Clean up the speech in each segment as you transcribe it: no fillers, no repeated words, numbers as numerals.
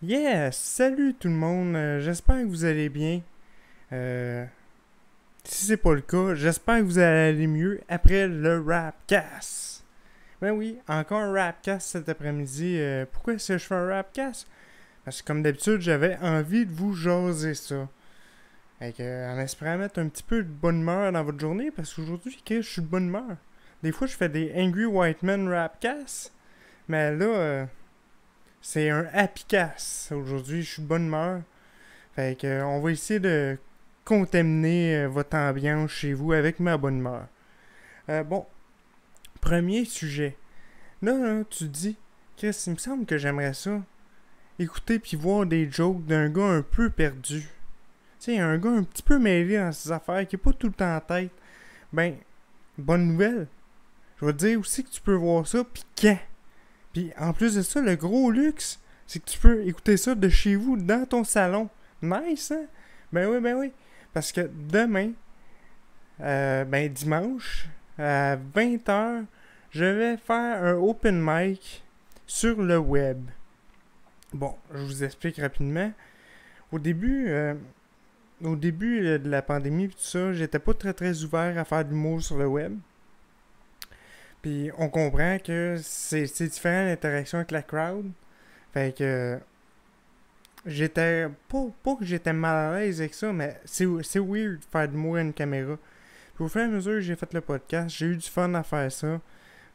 Yes! Salut tout le monde, j'espère que vous allez bien. Euh, Si c'est pas le cas, j'espère que vous allez aller mieux après le Rapcast. Ben oui, encore un Rapcast cet après-midi. Pourquoi est-ce que je fais un Rapcast? Parce que comme d'habitude, j'avais envie de vous jaser ça. En espérant mettre un petit peu de bonne humeur dans votre journée, parce qu'aujourd'hui, je suis de bonne humeur. Des fois, je fais des Angry White Men Rapcasts, mais là, c'est un Happy Cast. Aujourd'hui, je suis de bonne humeur. On va essayer de contaminer votre ambiance chez vous avec ma bonne humeur. Bon, premier sujet. Là, tu te dis, Chris, il me semble que j'aimerais ça. Écouter puis voir des jokes d'un gars un peu perdu. Tu sais, un gars un petit peu mêlé dans ses affaires, qui est pas tout le temps en tête. Ben, bonne nouvelle. Je vais te dire aussi que tu peux voir ça, puis quand. Puis en plus de ça, le gros luxe, c'est que tu peux écouter ça de chez vous, dans ton salon. Nice, hein? Ben oui. Parce que demain, dimanche, à 20h, je vais faire un open mic sur le web. Bon, je vous explique rapidement. Au début, de la pandémie et tout ça, j'étais pas très ouvert à faire de l'humour sur le web. Puis on comprend que c'est différent l'interaction avec la crowd. Fait que j'étais pas que j'étais mal à l'aise avec ça, mais c'est weird de faire de l'humour à une caméra. Puis au fur et à mesure que j'ai fait le podcast, j'ai eu du fun à faire ça.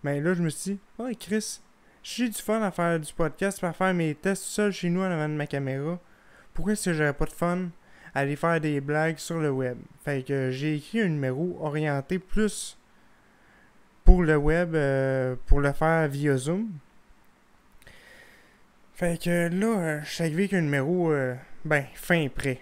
Mais là, je me suis dit, oh Chris, j'ai du fun à faire du podcast, à faire mes tests seul chez nous en avant de ma caméra. Pourquoi est-ce que j'aurais pas de fun à aller faire des blagues sur le web? Fait que j'ai écrit un numéro orienté plus pour le web, pour le faire via Zoom. Fait que là, je suis arrivé avec un numéro, fin prêt.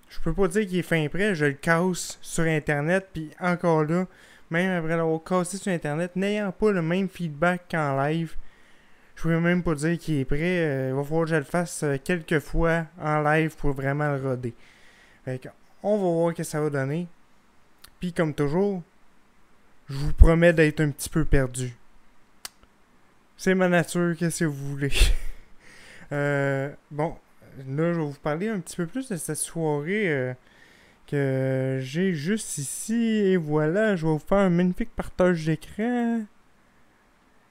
Je peux pas dire qu'il est fin prêt, je le casse sur Internet, puis encore là, même après l'avoir cassé sur Internet, n'ayant pas le même feedback qu'en live, je peux même pas dire qu'il est prêt. Il va falloir que je le fasse quelques fois en live pour vraiment le roder. Fait que, on va voir ce que ça va donner. Puis comme toujours, je vous promets d'être un petit peu perdu. C'est ma nature, qu'est-ce que vous voulez. Bon, là, je vais vous parler un petit peu plus de cette soirée que j'ai juste ici. Et voilà, je vais vous faire un magnifique partage d'écran.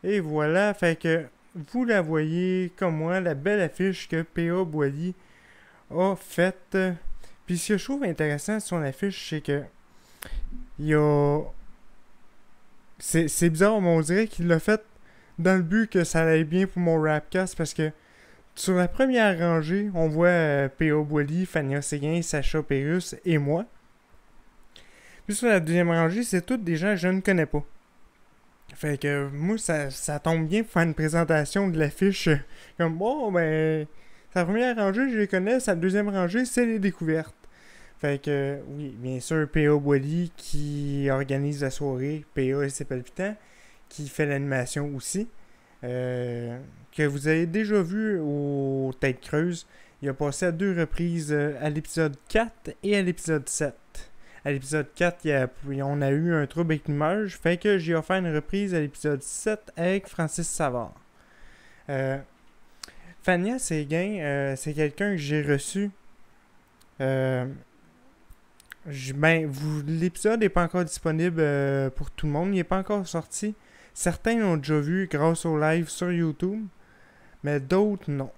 Et voilà, fait que vous la voyez comme moi, la belle affiche que P.A. Boilly a faite. Puis ce que je trouve intéressant sur son affiche, c'est que il y a... C'est bizarre, mais on dirait qu'il l'a fait dans le but que ça aille bien pour mon rapcast, parce que sur la première rangée, on voit P.A. Boilly, Fania Séguin, Sacha Pérus et moi. Puis sur la deuxième rangée, c'est toutes des gens que je ne connais pas. Fait que moi, ça tombe bien pour faire une présentation de l'affiche. Comme, bon, ben, sa première rangée, je les connais. Sa deuxième rangée, c'est les découvertes. Fait que, oui, bien sûr, P.A. Boilly qui organise la soirée. P.A. et ses palpitants, qui fait l'animation aussi. Que vous avez déjà vu au Tête Creuse. Il a passé à 2 reprises à l'épisode 4 et à l'épisode 7. À l'épisode 4, on a eu un trouble avec l'image, fait que j'ai offert une reprise à l'épisode 7 avec Francis Savard. Fania Séguin, c'est quelqu'un que j'ai reçu. L'épisode n'est pas encore disponible pour tout le monde, il n'est pas encore sorti. Certains l'ont déjà vu grâce au live sur YouTube, mais d'autres non.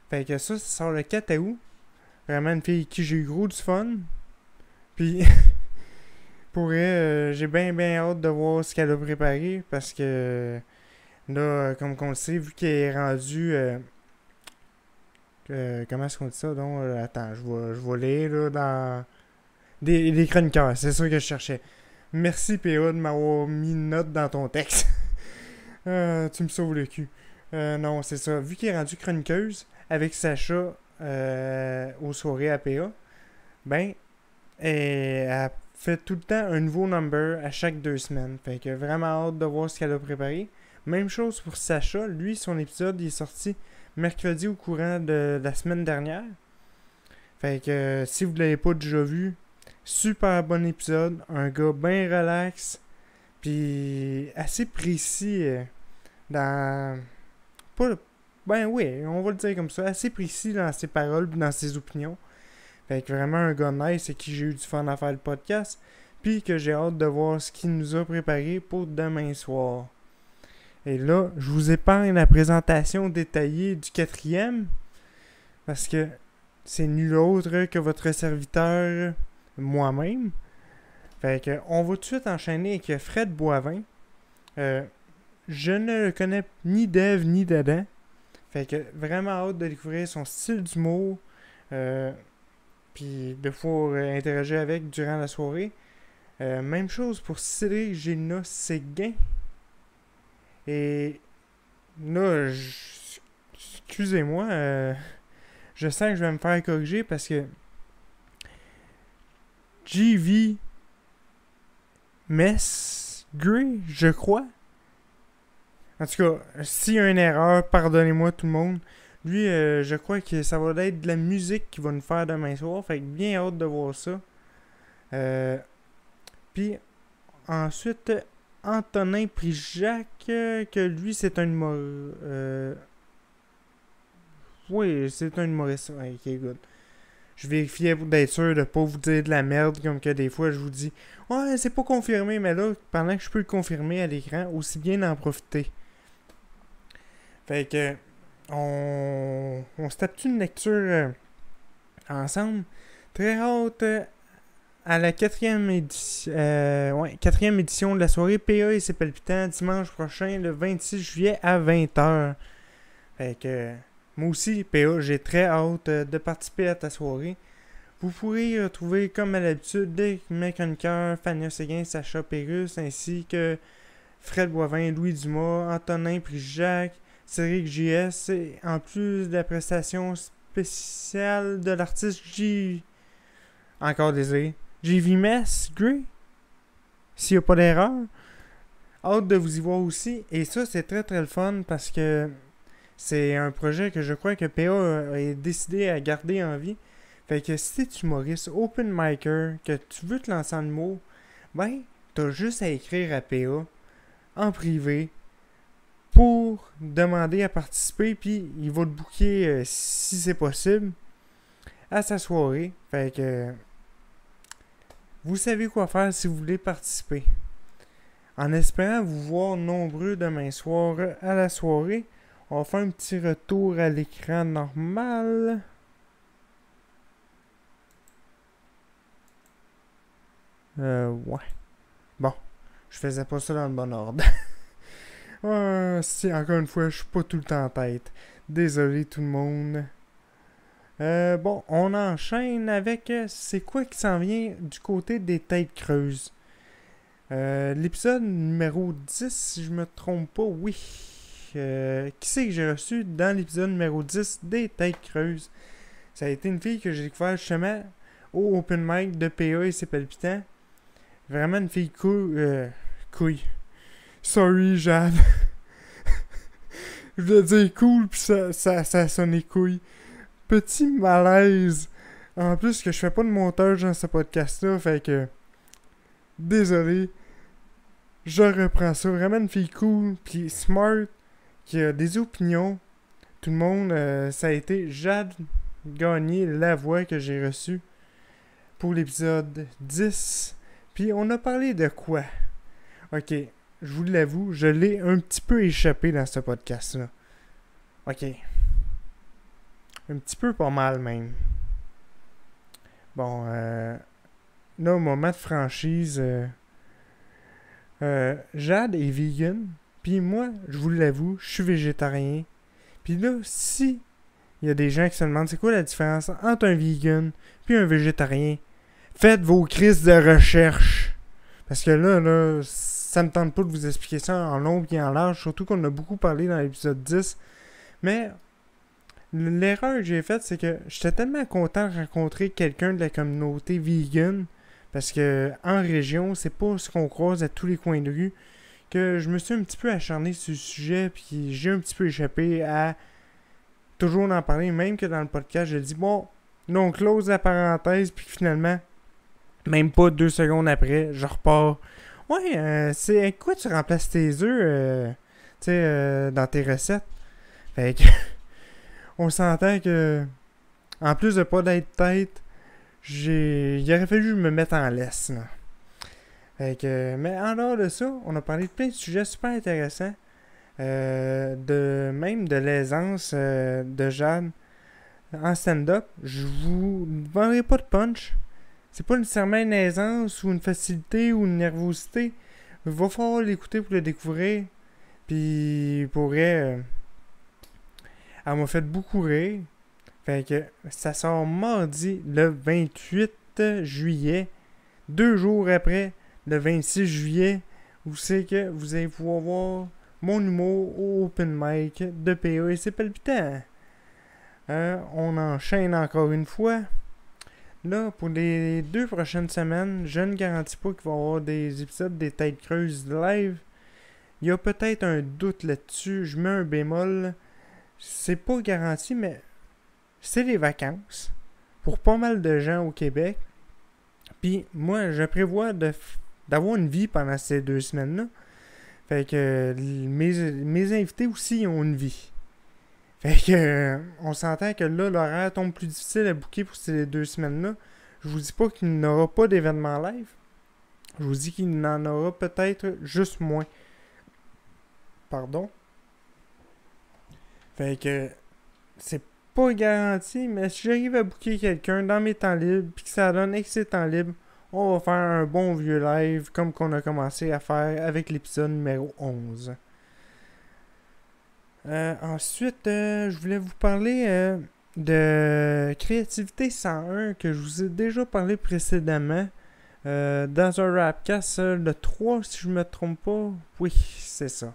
Fait que ça sort le 4 août. Vraiment une fille avec qui j'ai eu gros du fun. Puis, pour elle, j'ai bien hâte de voir ce qu'elle a préparé, parce que là, comme on le sait, vu qu'elle est rendue... comment est-ce qu'on dit ça donc? Attends, je vais lire là, dans... Des chroniqueurs, c'est ça que je cherchais. Merci PA de m'avoir mis une note dans ton texte. Tu me sauves le cul. Non, c'est ça. Vu qu'elle est rendue chroniqueuse avec Sacha aux soirées à PA, ben, elle fait tout le temps un nouveau number à chaque 2 semaines. Fait que vraiment hâte de voir ce qu'elle a préparé. Même chose pour Sacha. Lui, son épisode il est sorti mercredi au courant de la semaine dernière. Fait que si vous ne l'avez pas déjà vu, super bon épisode. Un gars bien relax. Puis assez précis dans... Pas Ben oui, on va le dire comme ça. Assez précis dans ses paroles et dans ses opinions. Fait que vraiment un gars nice et qui j'ai eu du fun à faire le podcast. Puis que j'ai hâte de voir ce qu'il nous a préparé pour demain soir. Et là, je vous épargne la présentation détaillée du 4e. Parce que c'est nul autre que votre serviteur, moi-même. Fait que on va tout de suite enchaîner avec Fred Boivin. Je ne le connais ni d'Ève ni d'Adam. Fait que vraiment hâte de découvrir son style d'humour. Puis de pouvoir interagir avec durant la soirée. Même chose pour Cédric Gélina Séguin. Et là, excusez-moi, je sens que je vais me faire corriger parce que G.V. Mesgray, je crois. En tout cas, s'il y a une erreur, pardonnez-moi tout le monde. Lui, je crois que ça va être de la musique qu'il va nous faire demain soir. Fait que bien hâte de voir ça. Puis, ensuite, Antonin Prijac, que lui, c'est un humoriste. Oui, c'est un humoriste. Ok, good. Je vérifiais d'être sûr de pas vous dire de la merde, comme que des fois, je vous dis « Ouais, c'est pas confirmé, mais là, pendant que je peux le confirmer à l'écran, aussi bien d'en profiter. » Fait que, on se tape-tu une lecture ensemble? Très hâte à la 4e édition de la soirée PA et ses palpitants, dimanche prochain, le 26 juillet à 20h. Fait que, moi aussi, PA, j'ai très hâte de participer à ta soirée. Vous pourrez y retrouver, comme à l'habitude, des chroniqueurs, Fania Séguin, Sacha Pérusse, ainsi que Fred Boivin, Louis Dumas, Antonin Prijac, Cédric JS, et en plus de la prestation spéciale de l'artiste encore désolé, J.V. Mesgray, s'il n'y a pas d'erreur. Hâte de vous y voir aussi. Et ça, c'est très très le fun parce que c'est un projet que je crois que PA a décidé à garder en vie. Fait que si tu es humoriste, open micer, que tu veux te lancer en humour, ben, t'as juste à écrire à PA en privé pour demander à participer, puis il va te booker, si c'est possible, à sa soirée. Fait que vous savez quoi faire si vous voulez participer. En espérant vous voir nombreux demain soir à la soirée, on va faire un petit retour à l'écran normal. Ouais. Bon, je faisais pas ça dans le bon ordre. Si, encore une fois, je suis pas tout le temps en tête. Désolé tout le monde. Bon, on enchaîne avec c'est quoi qui s'en vient du côté des têtes creuses. L'épisode numéro 10, si je me trompe pas, oui. Qui c'est que j'ai reçu dans l'épisode numéro 10 des têtes creuses? Ça a été une fille que j'ai découvert justement au open mic de PA et ses palpitants. Vraiment une fille couille. Sorry, Jade. Je voulais dire cool, pis ça sonnait couille. Petit malaise. En plus que je fais pas de montage dans ce podcast-là, fait que... Désolé. Je reprends ça. Vraiment une fille cool, pis smart, qui a des opinions. Tout le monde, ça a été Jade Gagné, la voix que j'ai reçue pour l'épisode 10. Puis on a parlé de quoi? Ok, je vous l'avoue, je l'ai un petit peu échappé dans ce podcast-là. Ok. Un petit peu pas mal même. Bon, là, moment de franchise. Jade est vegan. Puis moi, je vous l'avoue, je suis végétarien. Puis là, si il y a des gens qui se demandent c'est quoi la différence entre un vegan puis un végétarien, faites vos crises de recherche. Parce que là, ça me tente pas de vous expliquer ça en long et en large, surtout qu'on a beaucoup parlé dans l'épisode 10. Mais l'erreur que j'ai faite, c'est que j'étais tellement content de rencontrer quelqu'un de la communauté vegan, parce que en région, c'est pas ce qu'on croise à tous les coins de rue, que je me suis un petit peu acharné sur le sujet, puis j'ai un petit peu échappé à toujours en parler, même que dans le podcast, je dis bon, là on close la parenthèse, puis finalement, même pas 2 secondes après, je repars. Ouais, c'est quoi tu remplaces tes œufs, dans tes recettes? Fait que on s'entend que, en plus de pas d'être tête, il aurait fallu me mettre en laisse, là. Mais en dehors de ça, on a parlé de plein de sujets super intéressants. Même de l'aisance de Jade en stand-up. Je vous vendrai pas de punch. C'est pas nécessairement une aisance ou une facilité ou une nervosité. Il va falloir l'écouter pour le découvrir. Puis pour elle m'a fait beaucoup rire. Fait que ça sort mardi le 28 juillet. 2 jours après le 26 juillet. Où c'est que vous allez pouvoir voir mon humour au open mic de PA. Et c'est palpitant. On enchaîne encore une fois. Là, pour les 2 prochaines semaines, je ne garantis pas qu'il va y avoir des épisodes des Têtes Creuses live. Il y a peut-être un doute là-dessus. Je mets un bémol. C'est pas garanti, mais c'est les vacances pour pas mal de gens au Québec. Puis moi, je prévois d'avoir une vie pendant ces 2 semaines-là. Fait que mes invités aussi ont une vie. Fait que on s'entend que là, l'horaire tombe plus difficile à booker pour ces 2 semaines-là. Je vous dis pas qu'il n'y aura pas d'événement live. Je vous dis qu'il n'en aura peut-être juste moins. Pardon. Fait que c'est pas garanti, mais si j'arrive à booker quelqu'un dans mes temps libres, puis que ça donne excès temps libre, on va faire un bon vieux live comme qu'on a commencé à faire avec l'épisode numéro 11. Ensuite, je voulais vous parler de Créativité 101 que je vous ai déjà parlé précédemment dans un rapcast, le 3 si je me trompe pas. Oui, c'est ça.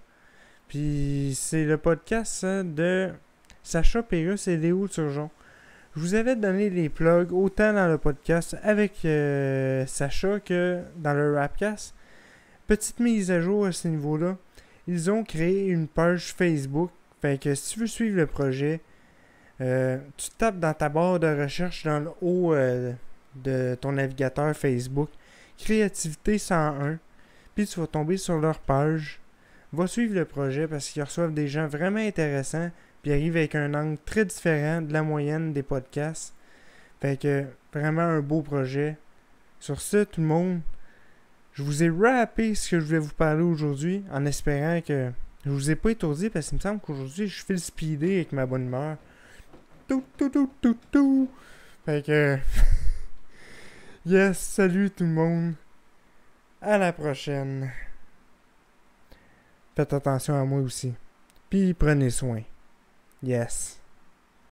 Puis c'est le podcast de Sacha Pérus et Léo Turgeon. Je vous avais donné les plugs autant dans le podcast avec Sacha que dans le rapcast. Petite mise à jour à ce niveau-là. Ils ont créé une page Facebook. Fait que si tu veux suivre le projet, tu tapes dans ta barre de recherche dans le haut de ton navigateur Facebook Créativité 101. Puis tu vas tomber sur leur page. Va suivre le projet parce qu'ils reçoivent des gens vraiment intéressants. Puis ils arrivent avec un angle très différent de la moyenne des podcasts. Fait que vraiment un beau projet. Sur ce, tout le monde, je vous ai rappé ce que je voulais vous parler aujourd'hui en espérant que je vous ai pas étourdi parce qu'il me semble qu'aujourd'hui je fais le speeder avec ma bonne humeur. Tout. Fait que yes, salut tout le monde. À la prochaine. Faites attention à moi aussi. Puis prenez soin. Yes.